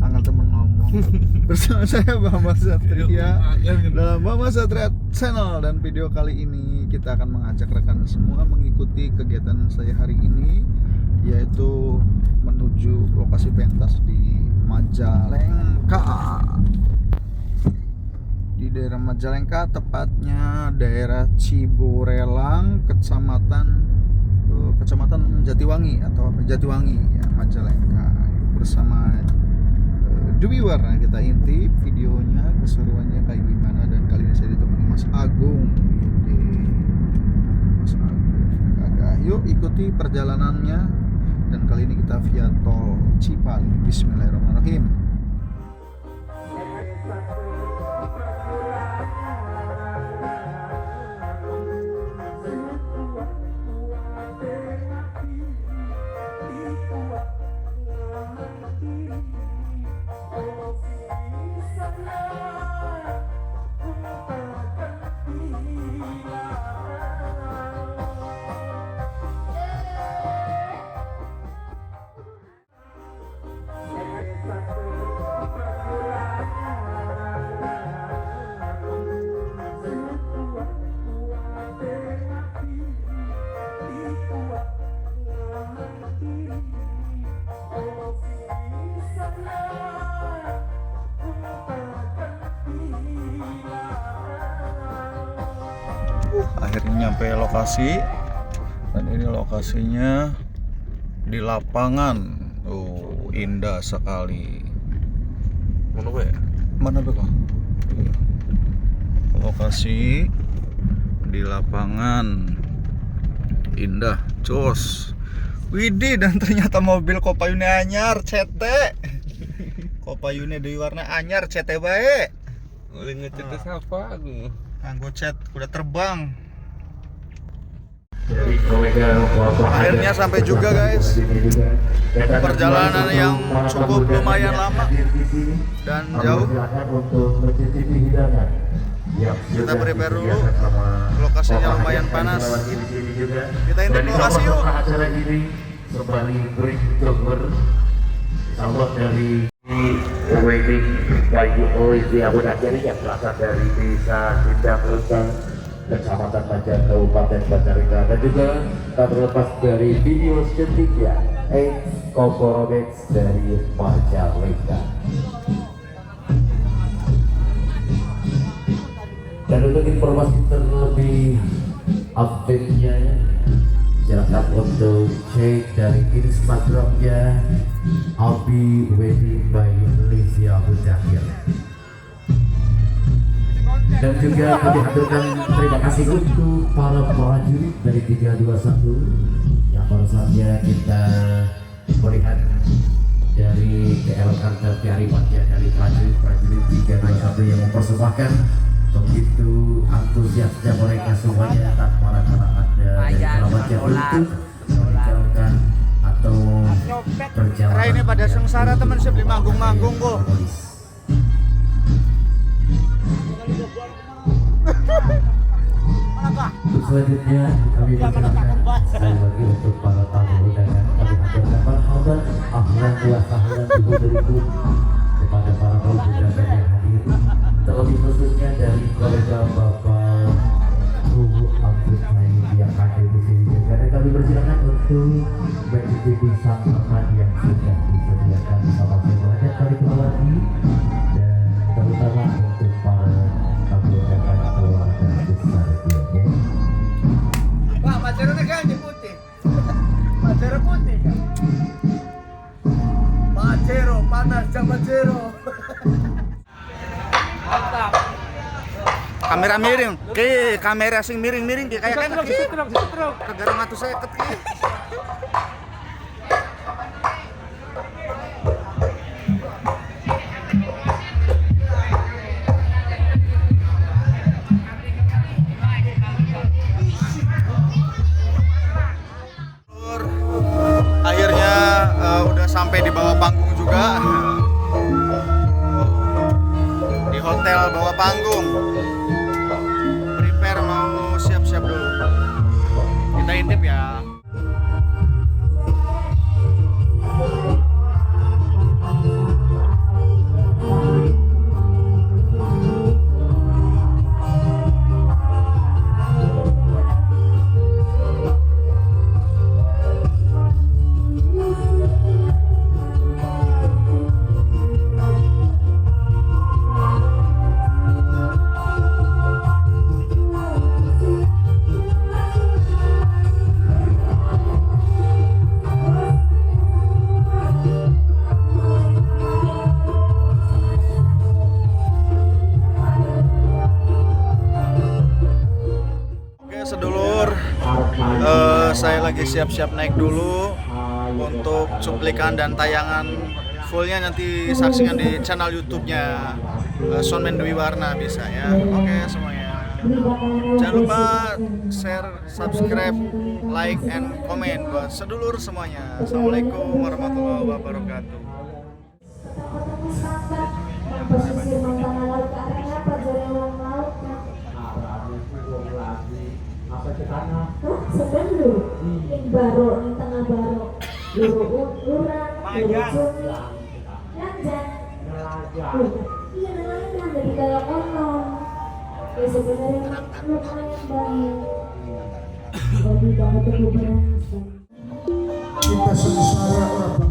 Angkat temen ngomong. Bersama saya Bambang Satria dalam Bambang Satria Channel, dan video kali ini kita akan mengajak rekan semua mengikuti kegiatan saya hari ini, yaitu menuju lokasi pentas di Majalengka. Di daerah Majalengka, tepatnya daerah Ciborelang, kecamatan Jatiwangi atau Jatiwangi ya, Majalengka. Bersama Dewi Warna kita intip videonya, keseruannya kayak gimana, dan kali ini saya ditemani Mas Agung. Mas Agung, agak yuk ikuti perjalanannya, dan kali ini kita via tol Cipali. Bismillahirrahmanirrahim. Akhirnya nyampe lokasi, dan ini lokasinya di lapangan. Oh, indah sekali. Mana tuh kok? Lokasi di lapangan indah, jos. Widih, dan ternyata mobil Kopayune anyar, CT. Kopayune Dewi Warna anyar, CT bae. Boleh ngecet siapa aku? Nganggo cat udah terbang. Akhirnya sampai juga guys. Perjalanan yang cukup lumayan lama dan jauh. Kita prepare dulu. Lokasinya lumayan panas. Kita intip lokasi yuk. Kembali berikut dari wedding Bayu Olivi Abu Dhabi yang berasal dari desa Sindang Lentang, Kecamatan Banjar, Kabupaten Majalengka, dan juga tak terlepas dari video seketika Koporobex dari Majalengka. Dan untuk informasi terlebih update-nya, silakan untuk cek dari Instagramnya Abi Wedding by Malaysia Budakir. Dan juga kami haturkan terima kasih untuk para prajurit dari 321 yang baru saja kita melihat dari keelokan dan kearifan dari prajurit 321 yang mempersembahkan begitu antusiasnya mereka semuanya tanpa ada dari kerabatnya untuk menjalankan atau perjalanan. Ini pada sengsara teman sebelum manggung-manggung kok. Selanjutnya kami persilakan sekali lagi untuk para tamu undangan kami haturkan marhaban ahlan wa sahlan bihudurikum kepada para tamu undangan yang hadir, terlebih khususnya dari kolega Bapak Ruhu Abdul Said yang hadir di sini juga. Dan kami persilakan untuk mengikuti pisang teman yang sudah disediakan bersama saya kali lagi, dan terutama untuk para tamu undangan keluarga besar ini. Pak, maceranya kan putih. Macero putih kan. Macero panas jam macero. Mantap. Kamera miring, kamera sing miring-miring kayak kan. Kagak ngatu saya ket. Akhirnya udah sampai di bawah panggung juga, di hotel bawah panggung. Prepare mau siap-siap dulu. Kita intip ya. siap-siap naik dulu. Untuk cuplikan dan tayangan fullnya nanti saksikan di channel YouTube-nya Soundman Dwi Warna bisa ya. Oke semuanya. Jangan lupa share, subscribe, like, and comment buat sedulur semuanya. Assalamualaikum warahmatullahi wabarakatuh. Pesisir Montana laut ke arahnya perjalanan laut sedang lu yang baru yang tengah baru lurang lanjut iya nelayan jadi kayak konon ya sebenarnya lumayan baik bagi kamu tuh berasa Kita sengsara